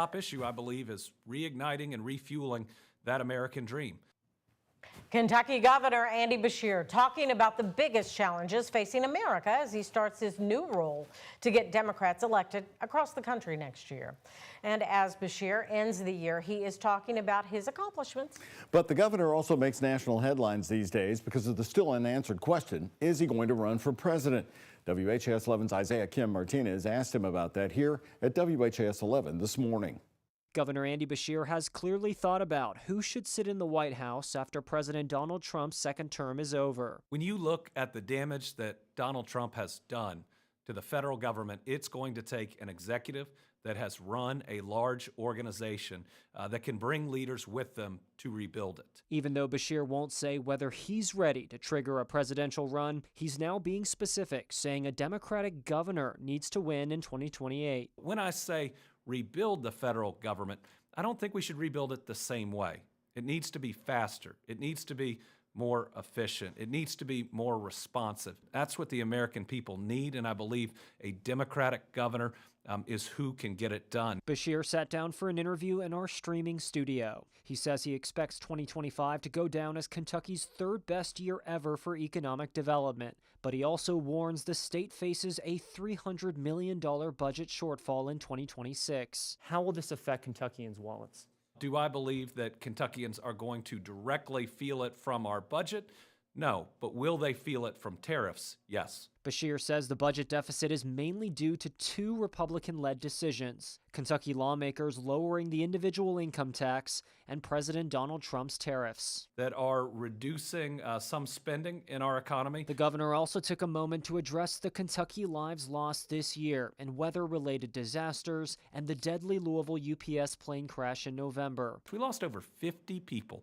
Top issue, I believe, is reigniting and refueling that American dream. Kentucky Governor Andy Beshear talking about the biggest challenges facing America as he starts his new role to get Democrats elected across the country next year. And as Beshear ends the year, he is talking about his accomplishments. But the governor also makes national headlines these days because of the still unanswered question, is he going to run for president? WHAS 11's Isaiah Kim Martinez asked him about that here at WHAS 11 this morning. Governor Andy Beshear has clearly thought about who should sit in the White House after President Donald Trump's second term is over. When you look at the damage that Donald Trump has done to the federal government, it's going to take an executive that has run a large organization that can bring leaders with them to rebuild it. Even though Beshear won't say whether he's ready to trigger a presidential run, he's now being specific, saying a Democratic governor needs to win in 2028. When I say rebuild the federal government, I don't think we should rebuild it the same way. It needs to be faster. It needs to be more efficient. It needs to be more responsive. That's what the American people need, and I believe a Democratic governor is who can get it done. Beshear sat down for an interview in our streaming studio. He says he expects 2025 to go down as Kentucky's third best year ever for economic development, but he also warns the state faces a $300 million budget shortfall in 2026. How will this affect Kentuckians' wallets? Do I believe that Kentuckians are going to directly feel it from our budget? No, but will they feel it from tariffs? Yes. Beshear says the budget deficit is mainly due to two Republican-led decisions: Kentucky lawmakers lowering the individual income tax and President Donald Trump's tariffs that are reducing some spending in our economy. The governor also took a moment to address the Kentucky lives lost this year in weather-related disasters and the deadly Louisville UPS plane crash in November. We lost over 50 people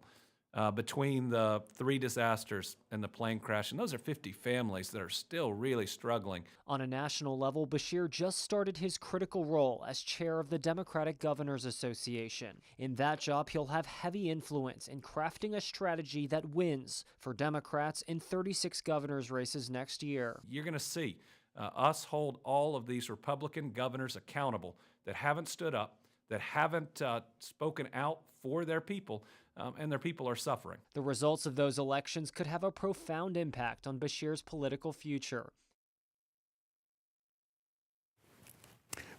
between the three disasters and the plane crash, and those are 50 families that are still really struggling. On a national level, Beshear just started his critical role as chair of the Democratic Governors Association. In that job, he'll have heavy influence in crafting a strategy that wins for Democrats in 36 governors' races next year. You're going to see us hold all of these Republican governors accountable that haven't stood up, that haven't spoken out for their people, and their people are suffering. The results of those elections could have a profound impact on Beshear's political future.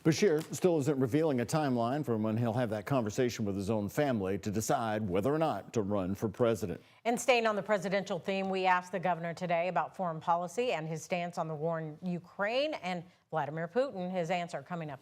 Beshear still isn't revealing a timeline for when he'll have that conversation with his own family to decide whether or not to run for president. And staying on the presidential theme, we asked the governor today about foreign policy and his stance on the war in Ukraine, and Vladimir Putin. His answer coming up.